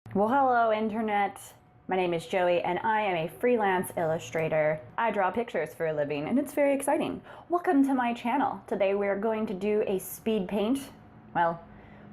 Well, hello, Internet. My name is Joey, and I am a freelance illustrator. I draw pictures for a living, and it's very exciting. Welcome to my channel. Today we're going to do a speed paint. Well,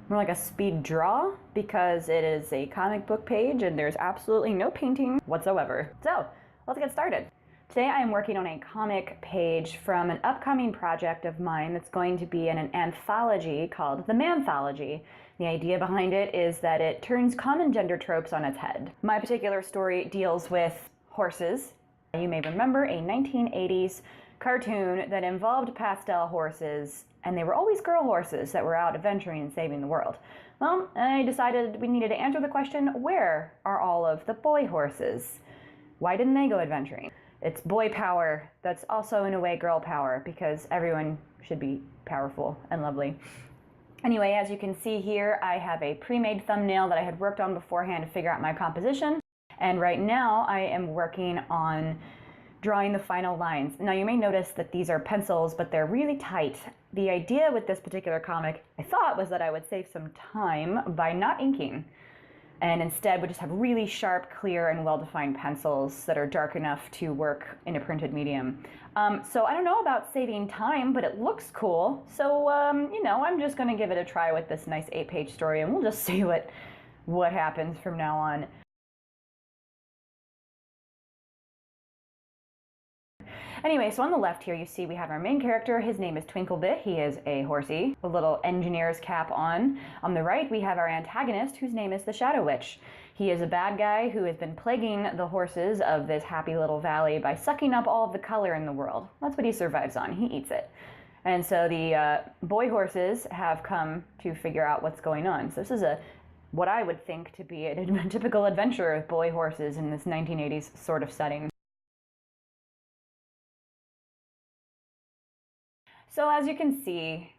more like a speed draw, because it is a comic book page, and there's absolutely no painting whatsoever. So, let's get started. Today I am working on a comic page from an upcoming project of mine that's going to be in an anthology called The Manthology. The idea behind it is that it turns common gender tropes on its head. My particular story deals with horses. You may remember a 1980s cartoon that involved pastel horses, and they were always girl horses that were out adventuring and saving the world. Well, I decided we needed to answer the question, where are all of the boy horses? Why didn't they go adventuring? It's boy power that's also in a way girl power, because everyone should be powerful and lovely. Anyway, as you can see here, I have a pre-made thumbnail that I had worked on beforehand to figure out my composition. And right now I am working on drawing the final lines. Now you may notice that these are pencils, but they're really tight. The idea with this particular comic, I thought, was that I would save some time by not inking, and instead would just have really sharp, clear, and well-defined pencils that are dark enough to work in a printed medium. So I don't know about saving time, but it looks cool. So, I'm just gonna give it a try with this nice 8-page story, and we'll just see what happens from now on. Anyway, so on the left here you see we have our main character. His name is Twinklebit. He is a horsey, a little engineer's cap on. On the right we have our antagonist, whose name is the Shadow Witch. He is a bad guy who has been plaguing the horses of this happy little valley by sucking up all of the color in the world. That's what he survives on. He eats it. And so the boy horses have come to figure out what's going on. So this is what I would think to be a typical adventure with boy horses in this 1980s sort of setting. So as you can see,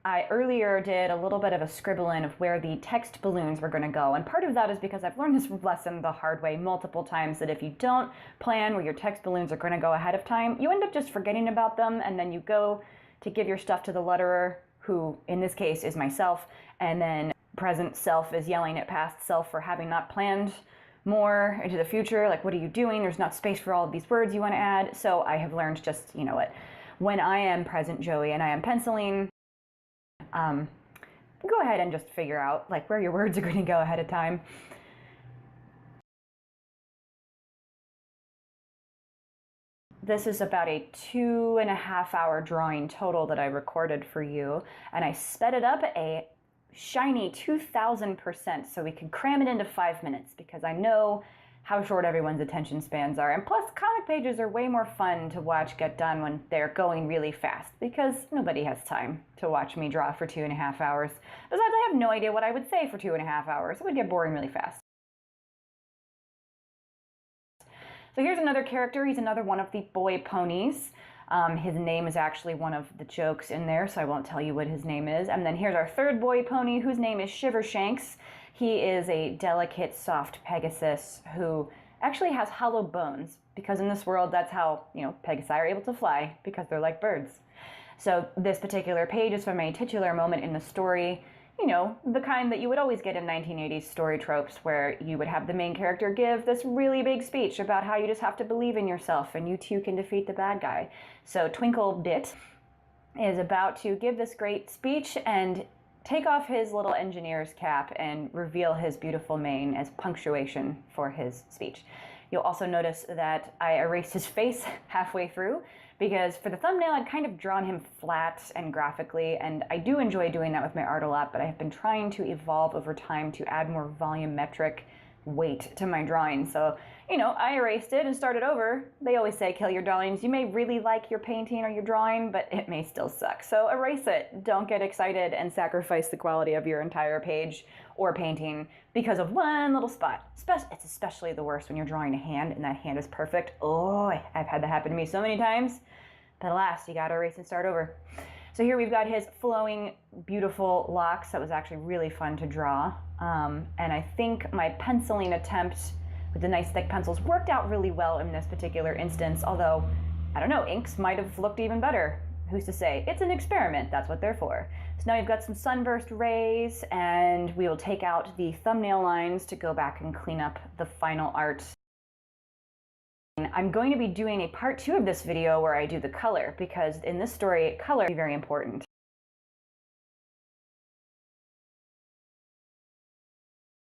I earlier did a little bit of a scribble in of where the text balloons were going to go, and part of that is because I've learned this lesson the hard way multiple times, that if you don't plan where your text balloons are going to go ahead of time, you end up just forgetting about them, and then you go to give your stuff to the letterer, who in this case is myself, and then present self is yelling at past self for having not planned more into the future, like, what are you doing? There's not space for all of these words you want to add. So I have learned just, you know what, when I am present Joey and I am penciling, go ahead and just figure out like where your words are going to go ahead of time. This is about a 2.5 hour drawing total that I recorded for you, and I sped it up a shiny 2000% so we can cram it into 5 minutes, because I know how short everyone's attention spans are. And plus, comic pages are way more fun to watch get done when they're going really fast, because nobody has time to watch me draw for 2.5 hours. Besides, I have no idea what I would say for 2.5 hours. It would get boring really fast. So here's another character. He's another one of the boy ponies. His name is actually one of the jokes in there, so I won't tell you what his name is. And then here's our third boy pony, whose name is Shivershanks. He is a delicate, soft Pegasus who actually has hollow bones, because in this world that's how, Pegasi are able to fly, because they're like birds. So this particular page is from a titular moment in the story, the kind that you would always get in 1980s story tropes, where you would have the main character give this really big speech about how you just have to believe in yourself and you too can defeat the bad guy. So Twinklebit is about to give this great speech and take off his little engineer's cap and reveal his beautiful mane as punctuation for his speech. You'll also notice that I erased his face halfway through, because for the thumbnail I'd kind of drawn him flat and graphically, and I do enjoy doing that with my art a lot, but I've been trying to evolve over time to add more volumetric weight to my drawing. So, I erased it and started over. They always say kill your darlings. You may really like your painting or your drawing, but it may still suck. So erase it. Don't get excited and sacrifice the quality of your entire page or painting because of one little spot. It's especially the worst when you're drawing a hand and that hand is perfect. Oh, I've had that happen to me so many times. But alas, you gotta erase and start over. So here we've got his flowing, beautiful locks. That was actually really fun to draw. And I think my penciling attempt with the nice thick pencils worked out really well in this particular instance, although, I don't know, inks might have looked even better. who's to say? It's an experiment, that's what they're for. So now you've got some sunburst rays, and we will take out the thumbnail lines to go back and clean up the final art. I'm going to be doing a part 2 of this video where I do the color, because in this story, color is very important.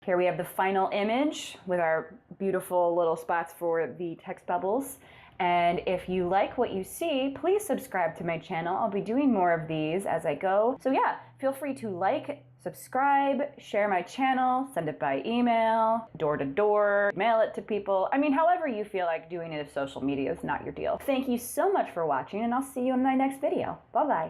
Here we have the final image with our beautiful little spots for the text bubbles. And if you like what you see, please subscribe to my channel. I'll be doing more of these as I go. So yeah, feel free to like, subscribe, share my channel, send it by email, door to door, mail it to people. I mean, however you feel like doing it if social media is not your deal. Thank you so much for watching, and I'll see you in my next video. Bye-bye.